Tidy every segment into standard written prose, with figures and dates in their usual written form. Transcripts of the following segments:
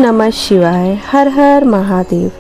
नमः शिवाय। हर हर महादेव।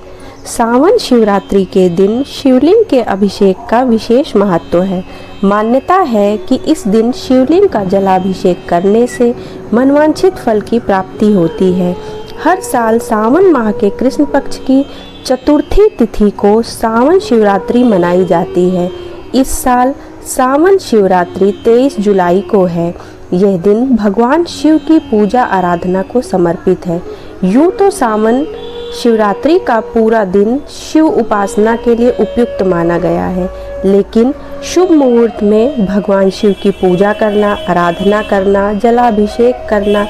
सावन शिवरात्रि के दिन शिवलिंग के अभिषेक का विशेष महत्व है। मान्यता है कि इस दिन शिवलिंग का जलाभिषेक करने से मनवांछित फल की प्राप्ति होती है। हर साल सावन माह के कृष्ण पक्ष की चतुर्थी तिथि को सावन शिवरात्रि मनाई जाती है। इस साल सावन शिवरात्रि 23 जुलाई को है। यह दिन भगवान शिव की पूजा आराधना को समर्पित है। यूँ तो सावन शिवरात्रि का पूरा दिन शिव उपासना के लिए उपयुक्त माना गया है, लेकिन शुभ मुहूर्त में भगवान शिव की पूजा करना, आराधना करना, जलाभिषेक करना,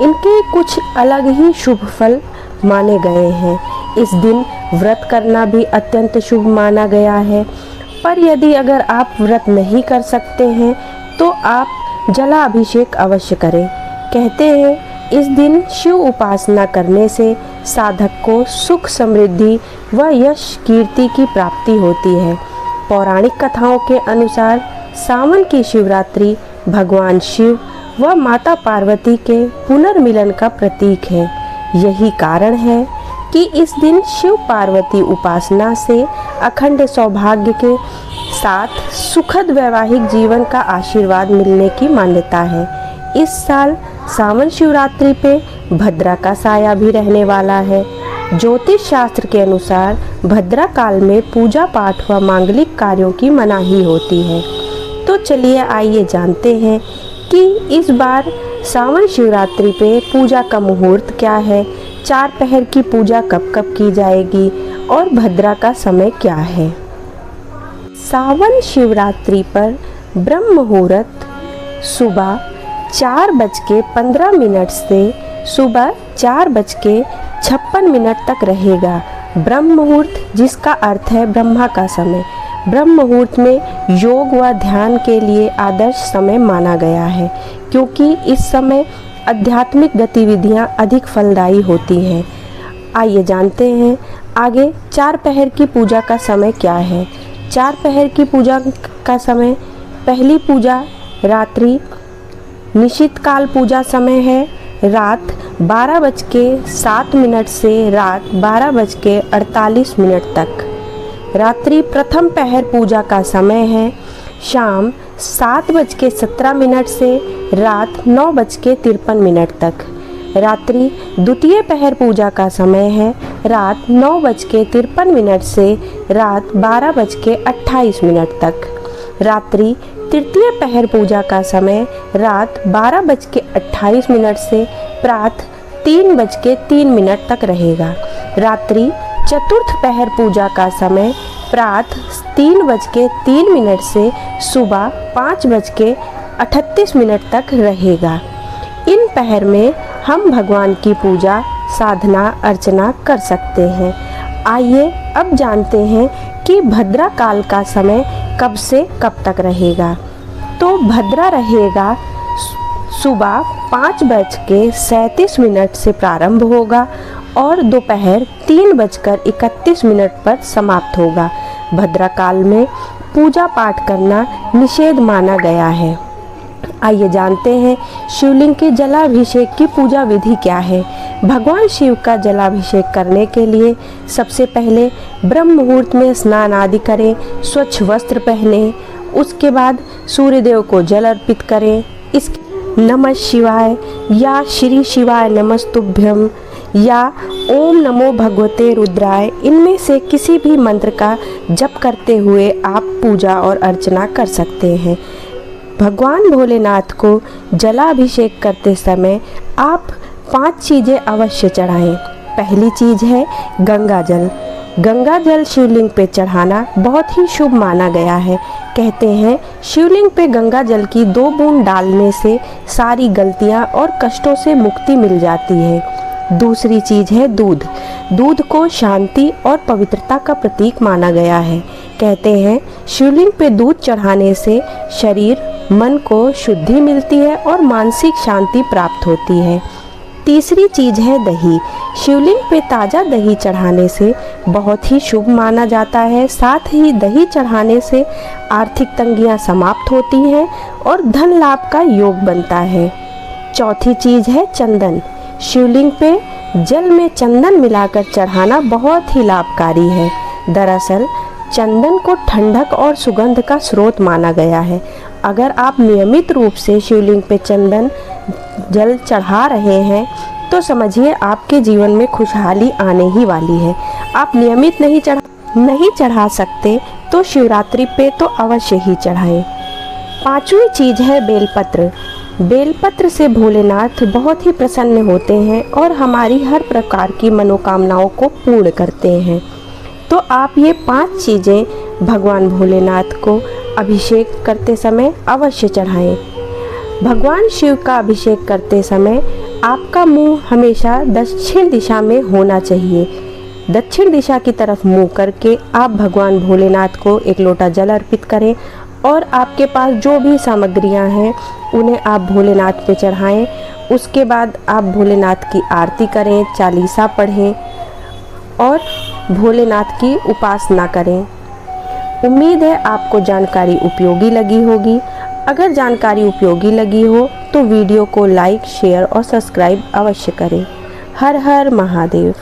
इनके कुछ अलग ही शुभ फल माने गए हैं। इस दिन व्रत करना भी अत्यंत शुभ माना गया है। पर यदि अगर आप व्रत नहीं कर सकते हैं तो आप जलाभिषेक अवश्य करें। कहते हैं इस दिन शिव उपासना करने से साधक को सुख, समृद्धि व यश कीर्ति की प्राप्ति होती है। पौराणिक कथाओं के अनुसार सावन की शिवरात्रि भगवान शिव व माता पार्वती के पुनर्मिलन का प्रतीक है। यही कारण है कि इस दिन शिव पार्वती उपासना से अखंड सौभाग्य के साथ सुखद वैवाहिक जीवन का आशीर्वाद मिलने की मान्यता है। इस साल सावन शिवरात्रि पे भद्रा का साया भी रहने वाला है। ज्योतिष शास्त्र के अनुसार भद्रा काल में पूजा पाठ व मांगलिक कार्यों की मनाही होती है। तो चलिए आइए जानते हैं कि इस बार सावन शिवरात्रि पे पूजा का मुहूर्त क्या है, 4 पहर की पूजा कब कब की जाएगी और भद्रा का समय क्या है। सावन शिवरात्रि पर ब्रह्म मुहूर्त सुबह 4:15 से सुबह 4:56 तक रहेगा। ब्रह्म मुहूर्त जिसका अर्थ है ब्रह्मा का समय। ब्रह्म मुहूर्त में योग व ध्यान के लिए आदर्श समय माना गया है, क्योंकि इस समय आध्यात्मिक गतिविधियां अधिक फलदायी होती हैं। आइए जानते हैं आगे 4 पहर की पूजा का समय क्या है। 4 पहर की पूजा का समय, पहली पूजा रात्रि निशित काल पूजा समय है रात 12:07 से रात 12:48 तक। रात्रि प्रथम पहर पूजा का समय है शाम 7:17 से रात 9:53 तक। रात्रि द्वितीय पहर पूजा का समय है रात 9:53 से रात 12:28 तक। रात्रि तृतीय पहर पूजा का समय रात 12:28 से प्रातः 3:03 तक रहेगा। रात्रि चतुर्थ पहर पूजा का समय प्रातः 3:03 से सुबह 5:38 तक रहेगा। इन पहर में हम भगवान की पूजा, साधना, अर्चना कर सकते हैं। आइए अब जानते हैं कि भद्रा काल का समय कब से कब तक रहेगा। तो भद्रा रहेगा सुबह 5:37 से प्रारंभ होगा और दोपहर 3:31 पर समाप्त होगा। भद्रा काल में पूजा पाठ करना निषेध माना गया है। आइए जानते हैं शिवलिंग के जलाभिषेक की पूजा विधि क्या है। भगवान शिव का जलाभिषेक करने के लिए सबसे पहले ब्रह्म मुहूर्त में स्नान आदि करें, स्वच्छ वस्त्र पहने, उसके बाद सूर्यदेव को जल अर्पित करें। इस नमः शिवाय या श्री शिवाय नमस्तुभ्यम या ओम नमो भगवते रुद्राय, इनमें से किसी भी मंत्र का जप करते हुए आप पूजा और अर्चना कर सकते हैं। भगवान भोलेनाथ को जलाभिषेक करते समय आप 5 चीज़ें अवश्य चढ़ाएं। पहली चीज़ है गंगा जल। गंगा जल शिवलिंग पे चढ़ाना बहुत ही शुभ माना गया है। कहते हैं शिवलिंग पे गंगा जल की 2 बूंद डालने से सारी गलतियां और कष्टों से मुक्ति मिल जाती है। दूसरी चीज़ है दूध। दूध को शांति और पवित्रता का प्रतीक माना गया है। कहते हैं शिवलिंग पे दूध चढ़ाने से शरीर, मन को शुद्धि मिलती है और मानसिक शांति प्राप्त होती है। तीसरी चीज़ है दही। शिवलिंग पे ताज़ा दही चढ़ाने से बहुत ही शुभ माना जाता है। साथ ही दही चढ़ाने से आर्थिक तंगियां समाप्त होती हैं और धन लाभ का योग बनता है। चौथी चीज़ है चंदन। शिवलिंग पे जल में चंदन मिलाकर चढ़ाना बहुत ही लाभकारी है। दरअसल चंदन को ठंडक और सुगंध का स्रोत माना गया है। अगर आप नियमित रूप से शिवलिंग पे चंदन जल चढ़ा रहे हैं तो समझिए आपके जीवन में खुशहाली आने ही वाली है। आप नियमित नहीं चढ़ा सकते तो शिवरात्रि पे तो अवश्य ही चढ़ाएं। पांचवी चीज है बेलपत्र। बेलपत्र से भोलेनाथ बहुत ही प्रसन्न होते हैं और हमारी हर प्रकार की मनोकामनाओं को पूर्ण करते हैं। तो आप ये 5 चीज़ें भगवान भोलेनाथ को अभिषेक करते समय अवश्य चढ़ाएं। भगवान शिव का अभिषेक करते समय आपका मुंह हमेशा दक्षिण दिशा में होना चाहिए। दक्षिण दिशा की तरफ मुंह करके आप भगवान भोलेनाथ को एक लोटा जल अर्पित करें और आपके पास जो भी सामग्रियां हैं उन्हें आप भोलेनाथ पे चढ़ाएं। उसके बाद आप भोलेनाथ की आरती करें, चालीसा पढ़ें और भोलेनाथ की उपासना करें। उम्मीद है आपको जानकारी उपयोगी लगी होगी। अगर जानकारी उपयोगी लगी हो तो वीडियो को लाइक, शेयर और सब्सक्राइब अवश्य करें। हर हर महादेव।